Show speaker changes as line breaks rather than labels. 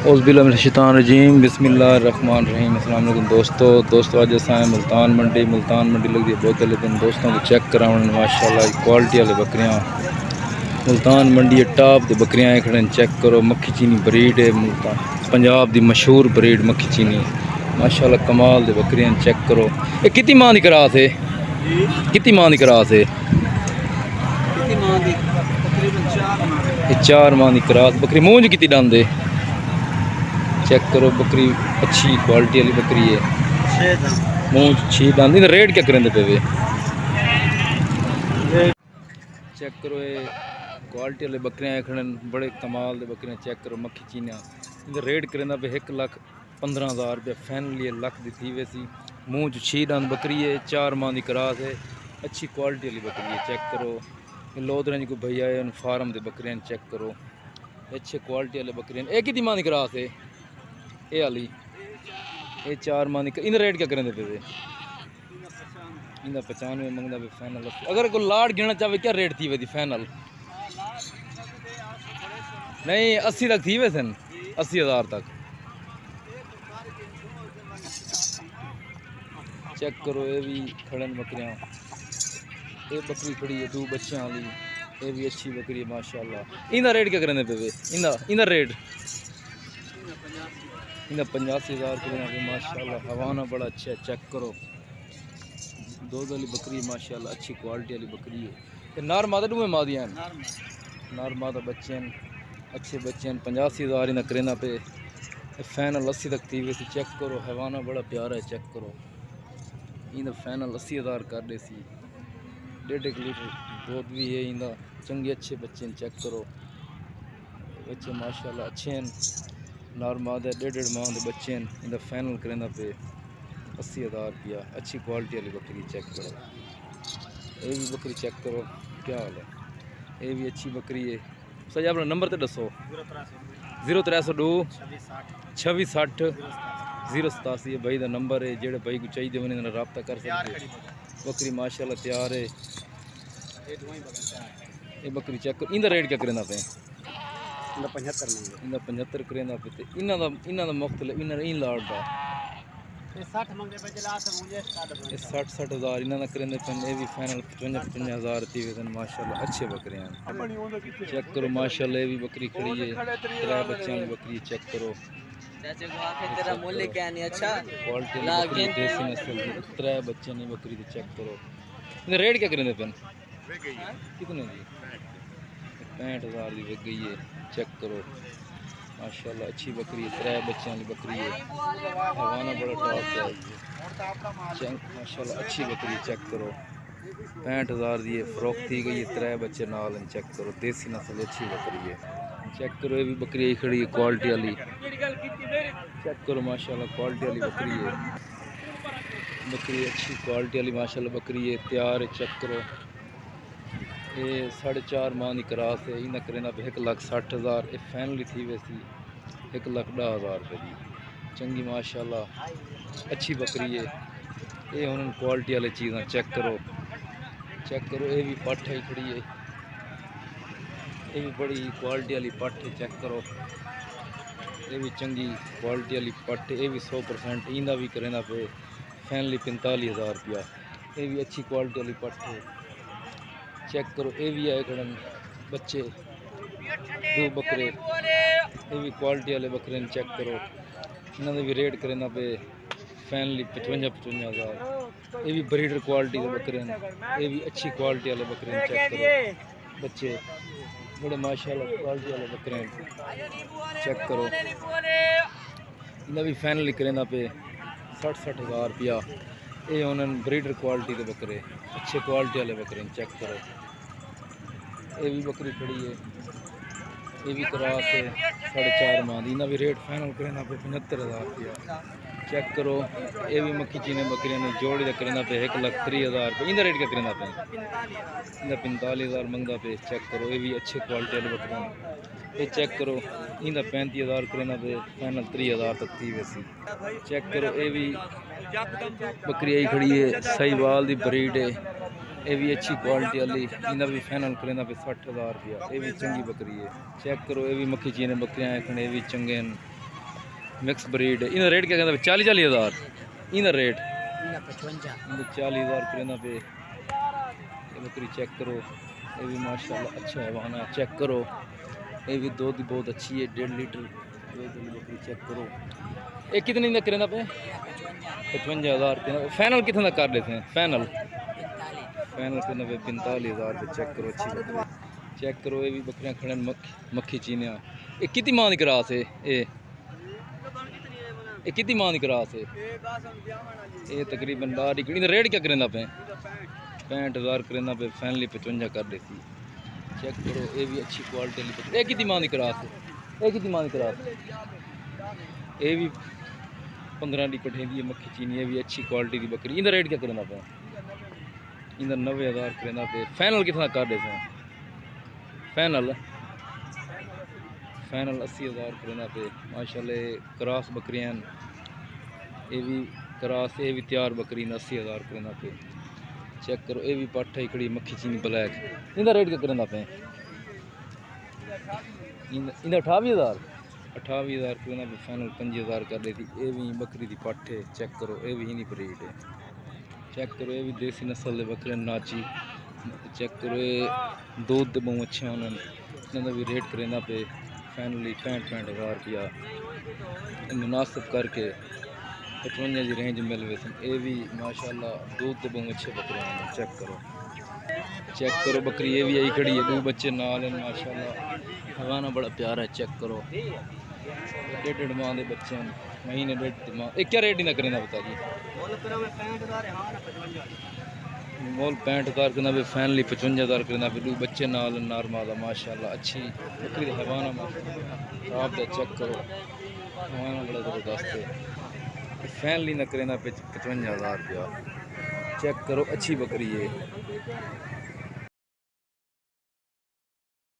औज़ुबिल्लाहिमिनश्शैतानिर्रजीम बिस्मिल्लाहिर्रहमानिर्रहीम। अस्सलाम वालेकुम दोस्तों अज असां मुल्तान मंडी लगती है बहुत लेकिन दोस्तों को चेक करावन माशाल्लाह क्वालिटी वाले बकरियां मुल्तान मंडी टॉप दी बकरियां खड़े चेक करो। मक्खी चीनी ब्रीड है मुल्तान पंजाब दी मशहूर ब्रीड मक्खी चीनी माशाल्लाह कमाल दे बकरियां चेक करो। ये कितनी माह दी करास है? कितनी माह दी करास है? ये 4 माह दी करास बकरी मूंज कितनी दंद है? चेक करो बकरी अच्छी क्वालिटी वाली बकरी है। मूंछ 6 दंद। रेट क्या करेंगे पे? चेक करो ये क्वालिटी वाले बकरियां खड़े बड़े कमाल दे बकरियां चेक करो। मक्खी चीनिया इनका रेट करेंदा पे 1,15,000 रुपया फाइनली लख दी थी वैसी। मूंछ 6 दंद बकरी है 4 माह की करास है अच्छी क्वालिटी वाली बकरी है। चेक करो लोधरें को भैया है फार्म दे बकरियां चेक करो अच्छे क्वालिटी वाले बकरियां। एक कितनी माह की करास है ये वाली? ये 4 माह की। इन रेट क्या करेंगे पे? इनका 95 मंगदा पे फाइनल। अगर कोई लाड़ गिनना चाहे क्या रेट थी वही फाइनल? नहीं 80 तक थी वैसे 80,000 तक। चेक करो ये भी खड़न बकरियां। ये बकरी खड़ी है 2 बच्चों वाली ये भी अच्छी बकरी है माशाल्लाह। इनका रेट क्या करेंगे पे? इनका रेट इनका 85,000 रुपये माशाल्लाह। हवाना बड़ा अच्छा है चेक करो। दूध वाली बकरी माशाल्लाह अच्छी क्वालिटी वाली बकरी है। ये नार मादा डूमे मादियाँ नार मादा बच्चे अच्छे बच्चे 85,000 इन्हें करेना पे फाइनल 80 तक थी वैसे। चेक करो हवाना बड़ा प्यारा है चेक करो। इन्हें फाइनल 80,000 कर दे सी। 1.5 लीटर दूध भी है इनका चंगे अच्छे बच्चे चेक करो। बच्चे माशाल्लाह अच्छे हैं नार मादा 1.5 माह के बच्चे इनका फाइनल करेना पे 80,000 रुपया अच्छी क्वालिटी वाली बकरी चेक करो। ये भी बकरी चेक करो क्या हाल है। ये भी अच्छी बकरी है। सर अपना नंबर तो दसो। 0302 2660 087 भाई का नंबर है। जेड़े भाई को चाहिए उन्हें रब्ता कर सकते। बकरी माशाल्लाह तैयार है। ये बकरी चेक करो। इनका रेट क्या करेंदा पे? 75 करेंदा पे। इन्हों का मुफ्त इन लाड़ का 60,000 इन्होंने करेंदे पे। ये भी फाइनल 55,000 थी वैसे माशाल्लाह अच्छे बकरे हैं चेक करो माशाल्लाह। ये भी बकरी खड़ी है 3 बच्चों की बकरी चेक करो। क्वालिटी देसी नस्ल की 3 बच्चों की बकरी चेक करो। रेट क्या करेंदे पे? कितने जी? 65,000 की बिक गई है चेक करो माशाल्लाह अच्छी बकरी है। 3 बच्चों की बकरी है हवाना बड़ा टॉप है माशाल्लाह अच्छी बकरी चेक करो। 65,000 की फरोख्त थी गई है 3 बच्चे नाल चेक करो। देसी नस्ल अच्छी बकरी है चेक करो। ये भी बकरी खड़ी है क्वालिटी वाली चेक करो माशाल्लाह क्वालिटी वाली बकरी है। बकरी अच्छी क्वालिटी वाली माशाल्लाह बकरी है तैयार है चेक करो। ये 4.5 माह की करास है। इन्हें करेना पे 1,60,000 ये फाइनली थी वैसी 1,10,000 रुपये की चंगी माशाल्लाह अच्छी बकरी है। ये उन्होंने क्वालिटी वाली चीज़ें चेक करो। ये भी पट्ठ है खड़ी है ये भी बड़ी क्वालिटी वाली पट्ठ है चेक करो। ये भी चंगी क्वालिटी वाली पट्ठ ये भी 100% इनका भी करेना पे फाइनली 45,000 रुपया। ये भी अच्छी क्वालिटी वाली पट्ठ है चेक करो। ये भी आए खड़न बच्चे 2 बकरे ये भी क्वालिटी वाले बकरे चेक करो। इन्होंने भी रेट करेना पे फाइनली 55,000। ये भी ब्रीडर क्वालिटी के बकरे हैं। ये भी अच्छी क्वालिटी वाले बकरे चेक करो। बच्चे बड़े माशाल्लाह क्वालिटी वाले बकरे चेक करो। इन्हें भी फाइनली करेना पे 60,000 रुपया। ये उन्होंने ब्रीडर क्वालिटी के बकरे अच्छे क्वालिटी वाले बकरे चेक करो। ये भी बकरी खड़ी है ये भी करास है 4.5 माह की। इन्हें भी रेट फाइनल करेना पे 75,000 रुपया चेक करो। ये भी मक्खी चीनी बकरियां ने जोड़ी का करेना पे 1,30,000 रुपये। इनका रेट क्या करेना पे? इनका 45,000 मंगदा पे चेक करो। ये भी अच्छे क्वालिटी वाले बकरे ये चेक करो। इनका 35,000 करेना पे फाइनल 30,000 तक थी वैसी चेक करो। ये भी बकरी आई खड़ी है साहिवाल की ब्रीड है। ये भी अच्छी क्वालिटी वाली इन्हें भी फाइनल करेना पे 60,000 रुपया। ये भी चंगी बकरी है चेक करो। ये भी मक्खी चीने बकरियां ये भी चंगे हैं मिक्स ब्रीड है। इनका रेट क्या कहता है? 40,000 इनका रेट 40,000 रुपये पे। ये बकरी चेक करो, ये भी माशाल्लाह अच्छा है वाहना, चेक करो। ये भी दूध बहुत अच्छी है, 1.5 लीटर दूध वाली बकरी चेक करो। ये कितने का करें पे? 55,000 रुपये। फाइनल कितने तक कर लेते हैं? फाइनल करना पे 45,000 रुपये। चेक करो अच्छी बकरी, चेक करो। ये भी बकरियां खड़े मक्खी चीनिया। ये कितनी मां की क्रास है? ये कितनी मां की क्रास है? ये तकरीबन लारी कड़ी। रेट क्या करें पे? 65,000 करें पे। फाइनली 55 कर देती। चेक करो, ये भी अच्छी क्वालिटी वाली बकरी। ये कितनी मां की क्रास है? ये कितनी मां की क्रास? ये भी 15 दी कटे दी मक्खी चीनी। ये भी अच्छी क्वालिटी की बकरी। इनका रेट क्या करना पे? इनका 90,000 करना पे। फाइनल कितना कर देते हैं? फाइनल 80,000 करना पे। माशाल्लाह क्रॉस बकरियां, ये भी क्रॉस, ये भी तैयार बकरी 80,000 करना पे। चेक करो, ये भी पट्ठ है खड़ी मक्खी चीनी ब्लैक। इनका रेट क्या करना पे? इनका 28,000 करना पे। फाइनल 5,000 कर देती। ये भी बकरी की पट्ठ है, चेक करो। ये भी इन्हीं ब्रीड है, चेक करो। ये भी देसी नस्ल के बकरे नाची। चेक करो, ये दूध तो बहुत अच्छे उन्होंने। इन्होंने भी रेट करना पे फाइनली 65,000 रुपया मुनासिब करके 55 की रेंज मिल गए। ये भी माशाल्लाह दूध तो बहुत अच्छे बकरे हैं। चेक करो, चेक करो बकरी। ये भी यही खड़ी है, 2 बच्चे नाल हैं माशाल्लाह। हवाना बड़ा प्यारा है, चेक करो। 1.5 माह के बच्चे हैं, महीने 1.5 माह। एक क्या रेट इन्हें करें बता जी? मोल 65,000 करना भी। फाइनली 55,000 करना भी। 2 बच्चे नाल नॉर्मल माशाल्लाह अच्छी बकरी का हवाना माशाल्लाह आप चेक करो। हवाना बड़ा ज़बरदस्त है। फाइनली न करें 55,000 रुपया। चेक करो, अच्छी बकरी है।